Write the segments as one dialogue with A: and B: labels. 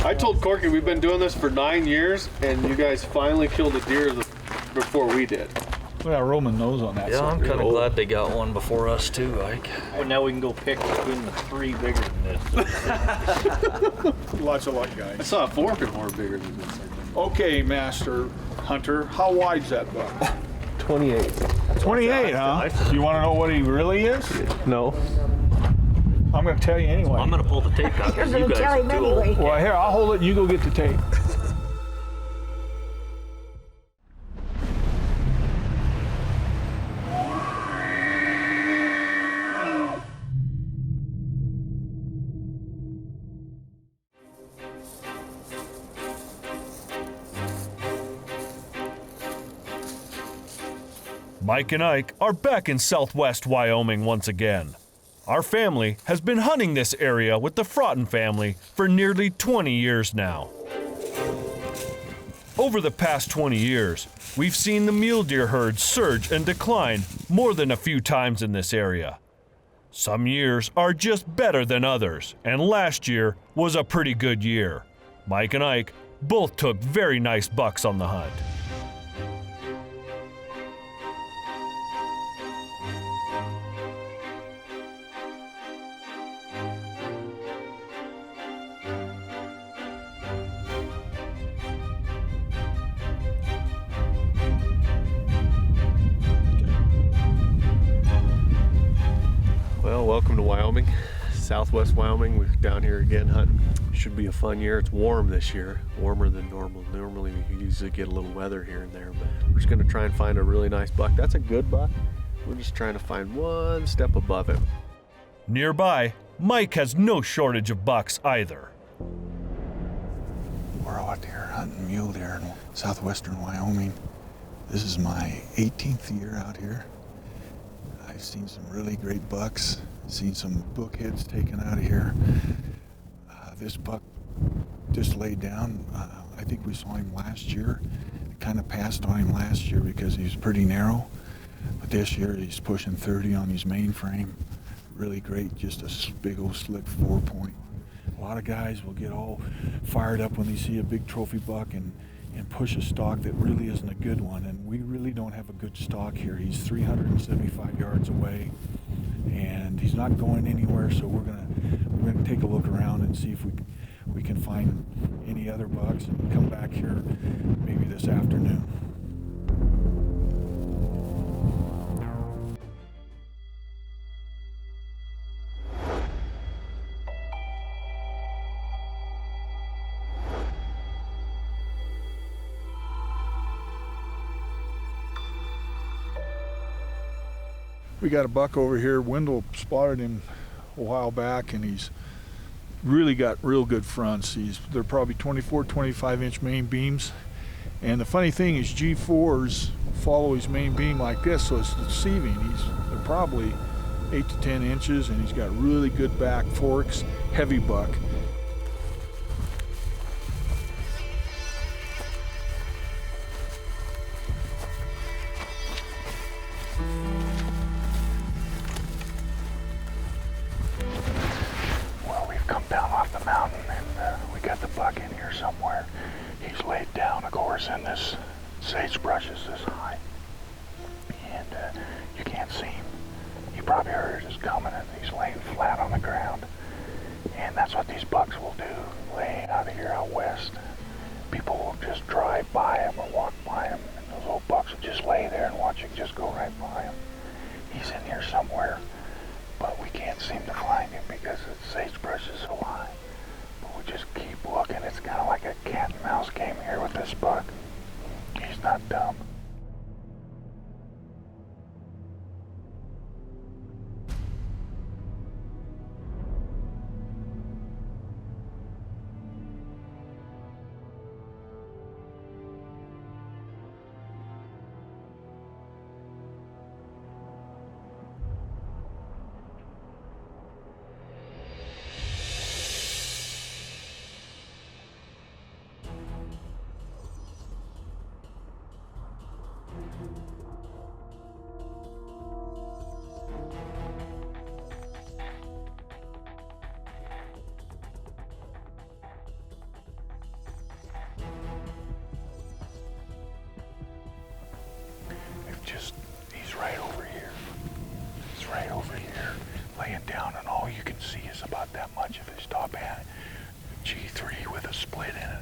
A: I told Corky we've been doing this for 9 years, and you guys finally killed a deer before we did.
B: Yeah, Roman knows on that.
C: Yeah, I'm kind of glad they got one before us too, Ike.
D: Well, now we can go pick between the 3 bigger than this.
B: Lots of luck,
A: I
B: guys.
A: saw 4 more bigger than this, I think.
B: Okay, Master Hunter, how wide's that buck?
A: 28.
B: 28, huh? You want to know what he really is?
A: No.
B: I'm going to tell you anyway.
C: I'm gonna pull the tape out because you guys
E: tell
C: are
E: him
C: too old.
E: anyway.
B: Well, here, I'll hold it. You go get the tape.
F: Mike and Ike are back in southwest Wyoming once again. Our family has been hunting this area with the Fraughton family for nearly 20 years now. Over the past 20 years, we've seen the mule deer herd surge and decline more than a few times in this area. Some years are just better than others, and last year was a pretty good year. Mike and Ike both took very nice bucks on the hunt.
A: Well, welcome to Wyoming, southwest Wyoming. We're down here again hunting. Should be a fun year. It's warm this year, warmer than normal. Normally we usually get a little weather here and there, but we're just gonna try and find a really nice buck. That's a good buck. We're just trying to find one step above him.
F: Nearby, Mike has no shortage of bucks either.
G: We're out here hunting mule deer in southwestern Wyoming. This is my 18th year out here. I've seen some really great bucks, seen some bookheads taken out of here. This buck just laid down. I think we saw him last year. Kind of passed on him last year because he was pretty narrow. But this year he's pushing 30 on his main frame. Really great, just a big old slick 4-point. A lot of guys will get all fired up when they see a big trophy buck and push a stock that really isn't a good one, and we really don't have a good stock here. He's 375 yards away and he's not going anywhere, so we're gonna take a look around and see if we can find any other bucks and come back here maybe this afternoon.
B: We got a buck over here. Wendell spotted him a while back, and he's really got real good fronts. They're probably 24, 25-inch main beams. And the funny thing is G4s follow his main beam like this, so it's deceiving. They're probably 8 to 10 inches, and he's got really good back forks, heavy buck.
G: Down off the mountain, and we got the buck in here somewhere. He's laid down, of course, and this sagebrush is this high, and you can't see him. You probably heard us coming, and he's laying flat on the ground. And that's what these bucks will do, laying out here out west. People will just drive by him or walk by him, and those old bucks will just lay there and watch him just go right by him. He's in here somewhere, but we can't seem to find him because the sagebrush is so high. But we just keep looking. It's kind of like a cat and mouse game here with this buck. He's not dumb.
B: down, and all you can see is about that much of his top hand. G3 with a split in it.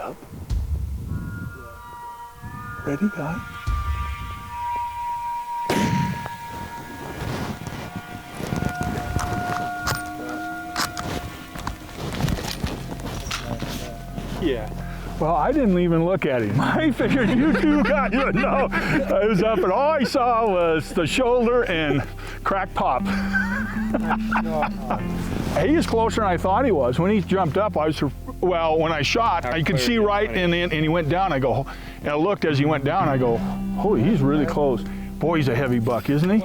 G: Up. Ready, guy?
B: Yeah. Well, I didn't even look at him. I figured you two guys would know. I was up and all I saw was the shoulder and crack pop. He was closer than I thought he was. When he jumped up, I was, well, when I shot, I could see right and he went down. I go, and I looked as he went down, I go, holy, he's really close. Boy, he's a heavy buck, isn't he?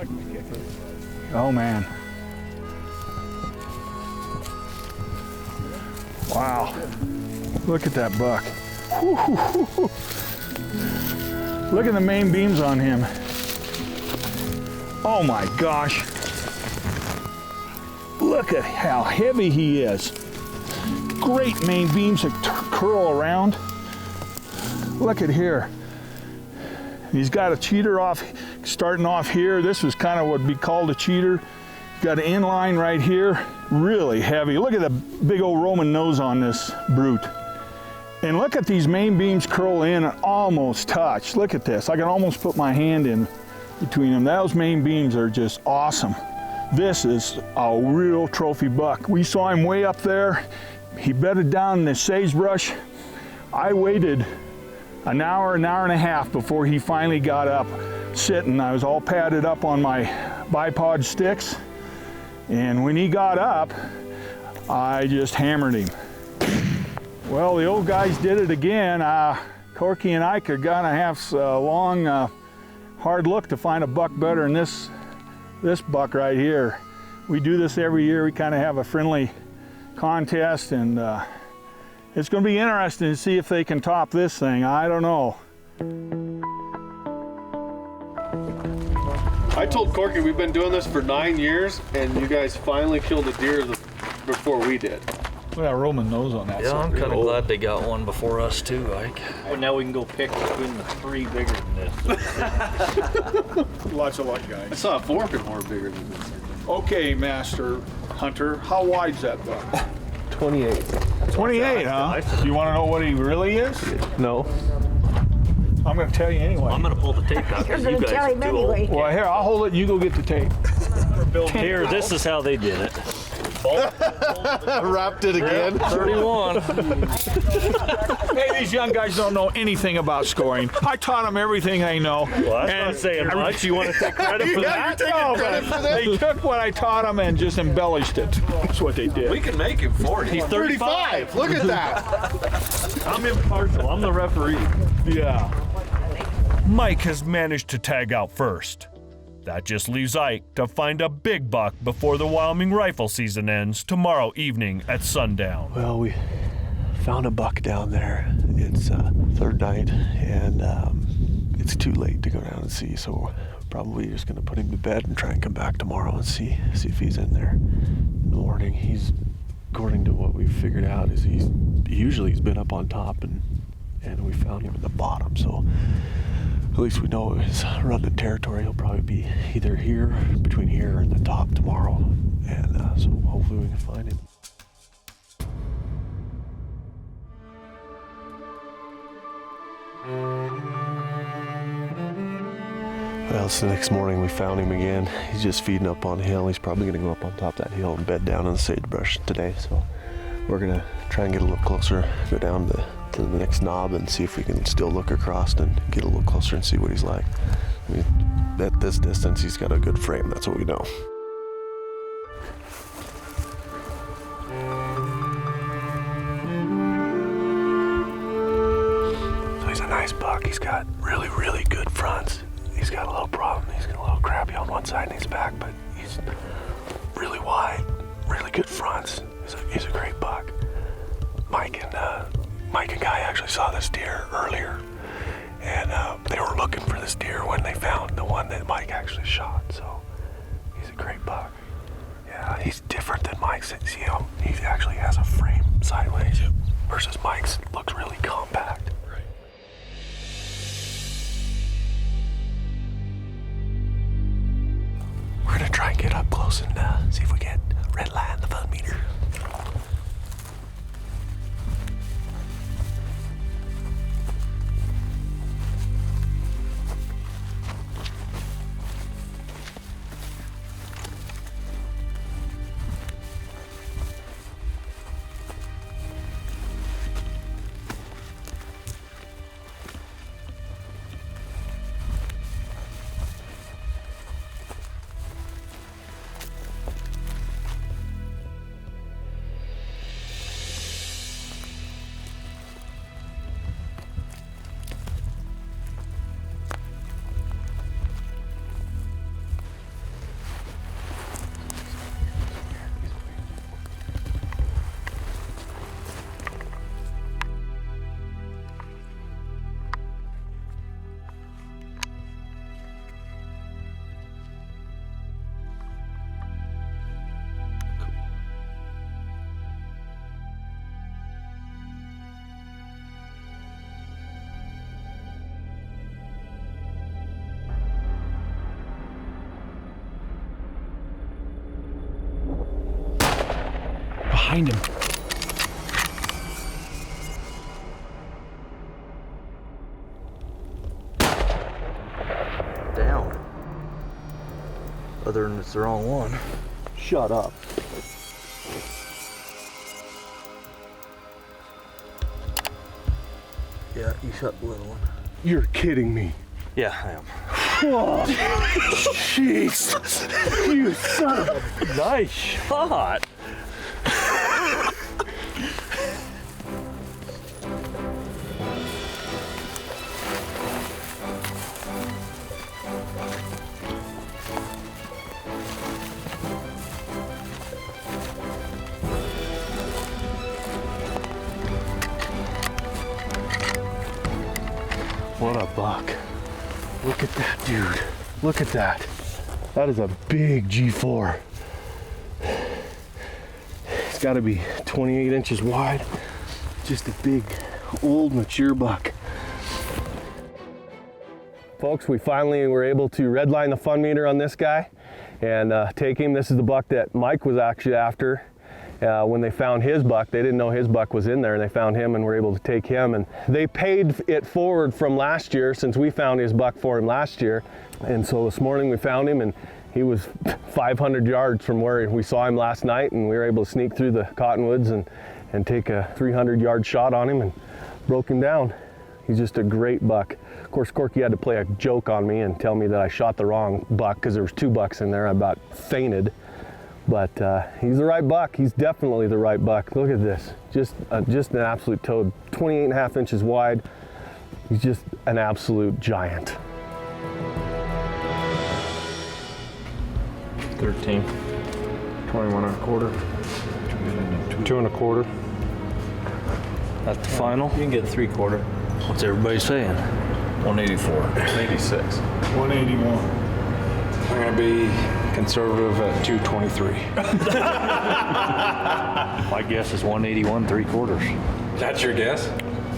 B: Oh, man. Wow. Look at that buck. Look at the main beams on him. Oh my gosh. Look at how heavy he is. Great main beams that curl around. Look at here. He's got a cheater off, starting off here. This is kind of what would be called a cheater. Got an inline right here. Really heavy. Look at the big old Roman nose on this brute. And look at these main beams curl in and almost touch. Look at this. I can almost put my hand in between them. Those main beams are just awesome. This is a real trophy buck. We saw him way up there. He bedded down in the sagebrush. I waited an hour and a half before he finally got up sitting. I was all padded up on my bipod sticks. And when he got up, I just hammered him. Well, the old guys did it again. Corky and Ike are gonna have a long, hard look to find a buck better than this buck right here. We do this every year. We kind of have a friendly contest, and it's gonna be interesting to see if they can top this thing. I don't know.
A: I told Corky we've been doing this for 9 years, and you guys finally killed a deer before we did.
B: Look at that Roman nose on that.
C: Yeah, I'm kind of glad they got one before us too, Ike.
D: Well, now we can go pick between the 3 bigger than this.
B: Lots of luck,
A: I
B: guys.
A: saw a 4 more bigger than this.
B: Okay, Master Hunter, how wide's that buck?
A: 28.
B: 28, huh? You want to know what he really is?
A: No.
B: I'm going to tell you anyway.
C: I'm gonna pull the tape out because you guys are too old.
B: Well, here, I'll hold it and you go get the tape.
C: Here, this is how they did it.
A: Wrapped it again.
C: 31.
B: Hey, these young guys don't know anything about scoring. I taught them everything they know.
C: Well, that's not saying much. You want to take credit for that?
B: No, but they took what I taught them and just embellished it. That's what they did.
A: We can make him 40.
C: He's 35.
A: Look at that.
C: I'm impartial. I'm the referee.
B: Yeah.
F: Mike has managed to tag out first. That just leaves Ike to find a big buck before the Wyoming rifle season ends tomorrow evening at sundown.
A: Well, we found a buck down there. It's third night, and it's too late to go down and see, so we're probably just going to put him to bed and try and come back tomorrow and see if he's in there in the morning. He's, according to what we've figured out, is he's been up on top, and we found him at the bottom, so at least we know his running territory. He'll probably be either here, between here and the top tomorrow, and so hopefully we can find him. Well, it's the next morning. We found him again. He's just feeding up on a hill. He's probably going to go up on top of that hill and bed down in the sagebrush today. So we're going to try and get a little closer, go down to the next knob and see if we can still look across and get a little closer and see what he's like. I mean, at this distance, he's got a good frame. That's what we know. So he's a nice buck. He's got really, really good fronts. He's got a little problem. He's got a little crappy on one side in his back, but he's really wide, really good fronts. He's a great buck. Mike and Guy actually saw this deer earlier, and they were looking for this deer when they found the one that Mike actually shot. So he's a great buck. Yeah, he's different than Mike's. See him? He actually has a frame sideways, versus Mike's looks really compact. Right. We're gonna try and get up close and see if we get red line the fun meter.
E: Behind him.
D: Down. Other than it's the wrong one.
C: Shut up.
D: Yeah, you shot the little one.
C: You're kidding me.
D: Yeah, I am.
C: Jeez. You son of a... Nice shot. What a buck. Look at that, dude. Look at that. That is a big G4. It's got to be 28 inches wide. Just a big, old, mature buck. Folks, we finally were able to redline the fun meter on this guy and take him. This is the buck that Mike was actually after. When they found his buck, they didn't know his buck was in there, and they found him and were able to take him. And they paid it forward from last year, since we found his buck for him last year. And so this morning we found him, and he was 500 yards from where we saw him last night, and we were able to sneak through the cottonwoods and take a 300-yard shot on him and broke him down. He's just a great buck. Of course, Corky had to play a joke on me and tell me that I shot the wrong buck, because there was 2 bucks in there. I about fainted. But he's the right buck. He's definitely the right buck. Look at this, just an absolute toad, 28.5 inches wide. He's just an absolute giant.
E: 13. 21 and a quarter. 2 and a quarter.
D: That's the final. You can get 3/4. What's everybody saying? 184.
C: 86.
B: 181.
E: I'm gonna be conservative at 223.
D: My guess is 181 3/4.
E: That's your guess?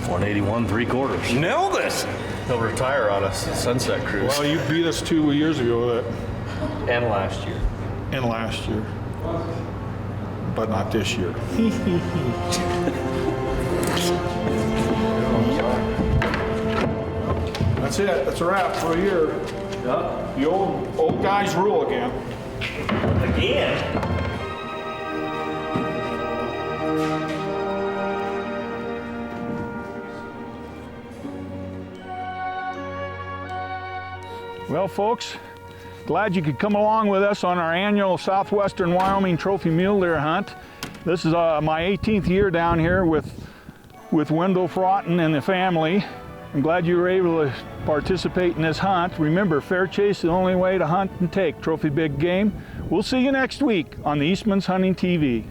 D: 181 3/4.
E: Nailed it!
C: He'll retire on a sunset cruise.
B: Well, you beat us 2 years ago
D: And last year.
B: and last year, but not this year. That's it. That's a wrap for a year.
C: Yeah.
B: The old guys rule again.
D: Again?
B: Well, folks, Glad you could come along with us on our annual Southwestern Wyoming Trophy Mule Deer Hunt. This is my 18th year down here with Wendell Fraughton and the family. I'm glad you were able to participate in this hunt. Remember, fair chase is the only way to hunt and take trophy big game. We'll see you next week on the Eastmans Hunting TV.